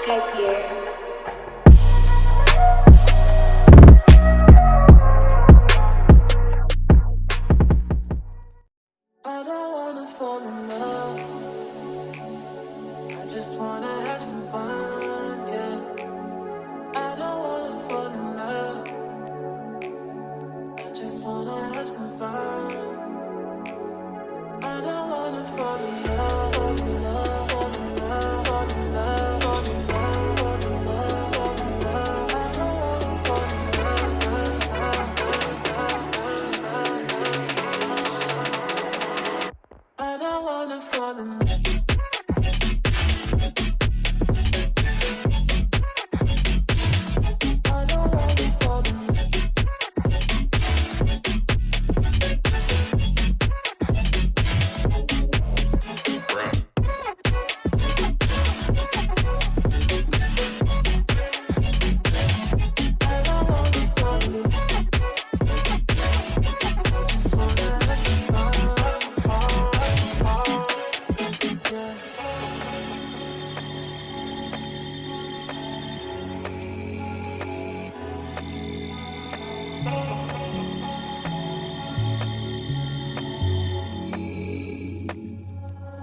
subscribe here. I don't wanna fall in love. I just wanna have some fun, yeah. I don't wanna fall in love. I just wanna have some fun. I don't wanna fall in love, fall in love, fall in love, fall in love, fall in love, fall in love, fall in love. I don't wanna fall in love. I don't wanna fall in love.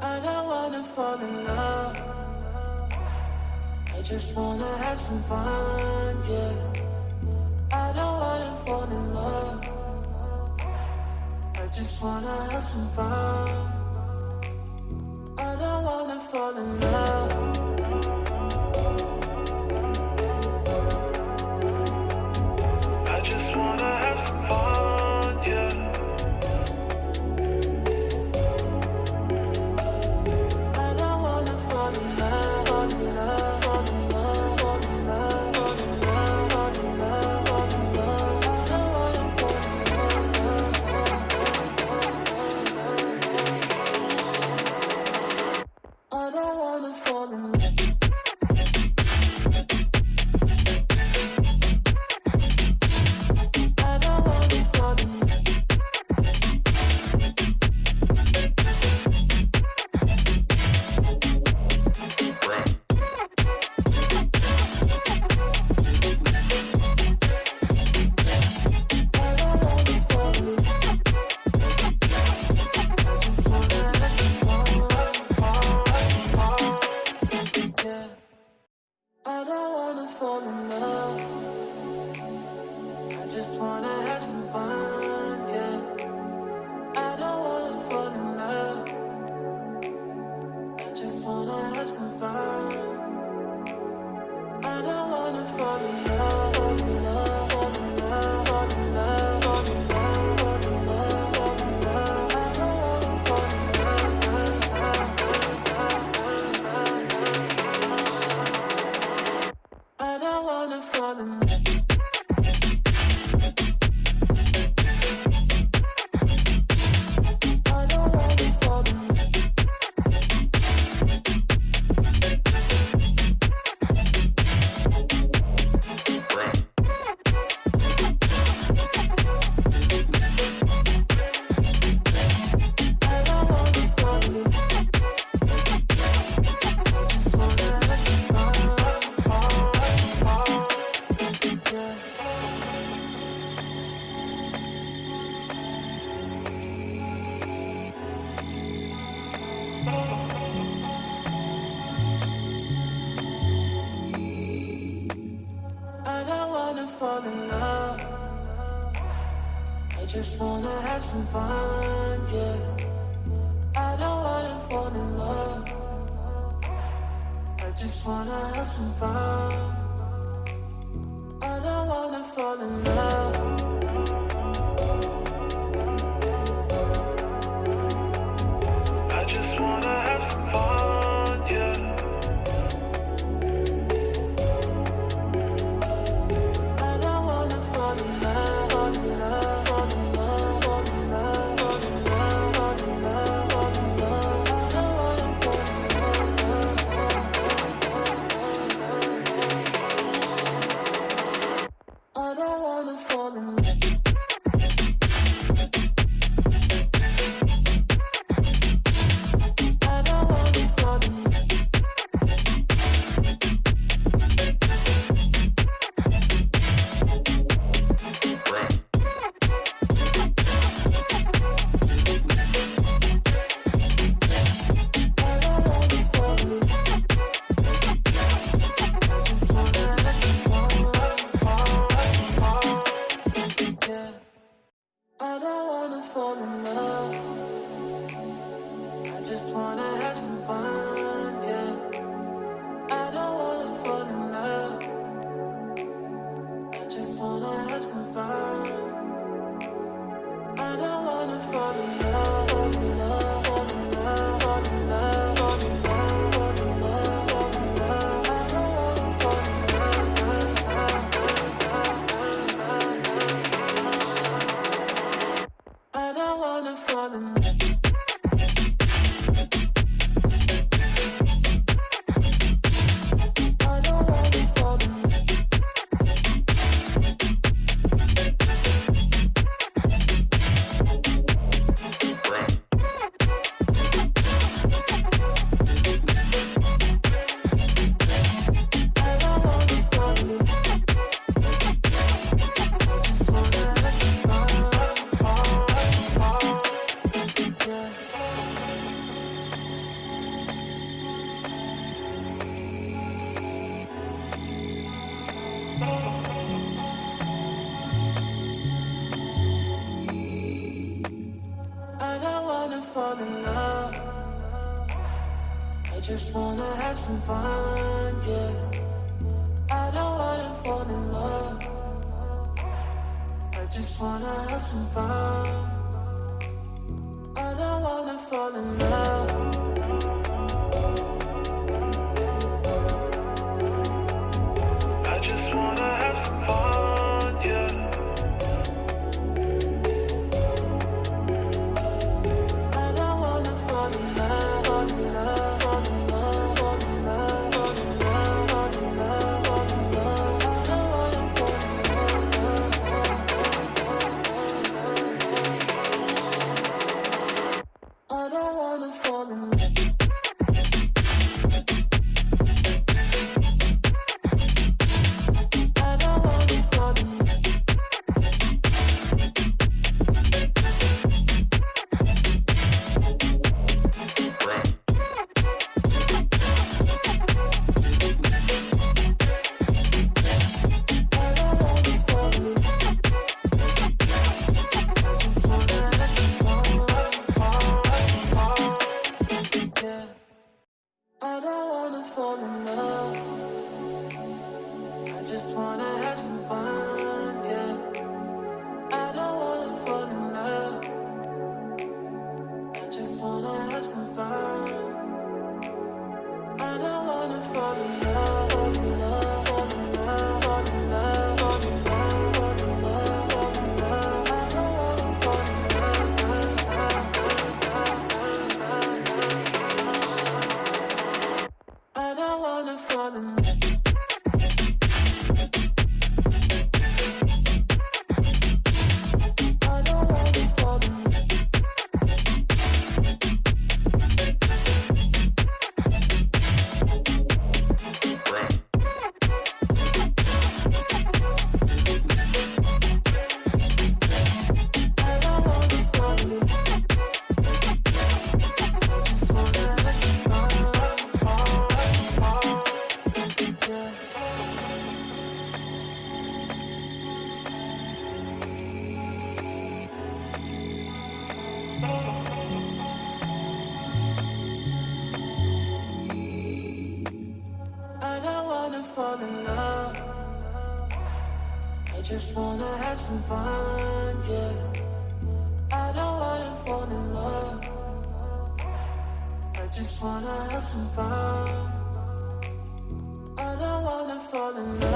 I don't wanna fall in love. I just wanna have some fun, yeah. I don't wanna fall in love. I just wanna have some fun. I don't wanna fall in love. I just wanna have some fun, yeah. I don't wanna fall in love, fall in love, fall in love, fall in love, fall in love, fall in love, fall in love. I don't wanna fall in love. I don't wanna fall in love. I don't wanna fall in love. I just wanna have some fun, yeah. I don't wanna fall in love. I just wanna have some fun. I don't wanna fall in love, fall in love, fall in love, fall in love, fall in love, fall in love, fall in love. I don't wanna fall in love. I don't wanna fall in love. I don't wanna fall in love. I just wanna have some fun, yeah. I don't wanna fall in love. I just wanna have some fun. I don't wanna fall in love. I just wanna have some fun, yeah. I don't wanna fall in love, fall in love, fall in love, fall in love, fall in love, fall in love, fall in love. I don't wanna fall in love. I don't wanna fall in love. just wanna have some fun, yeah. I don't wanna fall in love. I just wanna have some fun. I don't wanna fall in love. I just wanna have some fun, yeah. I don't wanna fall in love, fall in love, fall in love, fall in love, fall in love, fall in love, fall in love. I don't wanna fall in love. I don't wanna fall in love. I don't wanna fall in love. I just wanna have some fun, yeah. I don't wanna fall in love. I just wanna have some fun. I don't wanna fall in love, fall in love, fall in love, fall in love, fall in love, fall in love, fall in love. I don't wanna fall in love. I don't wanna fall in love. I don't wanna fall in love. I don't wanna fall in love. I just wanna have some fun, yeah. I don't wanna fall in love. I just wanna have some fun. I don't wanna fall in love.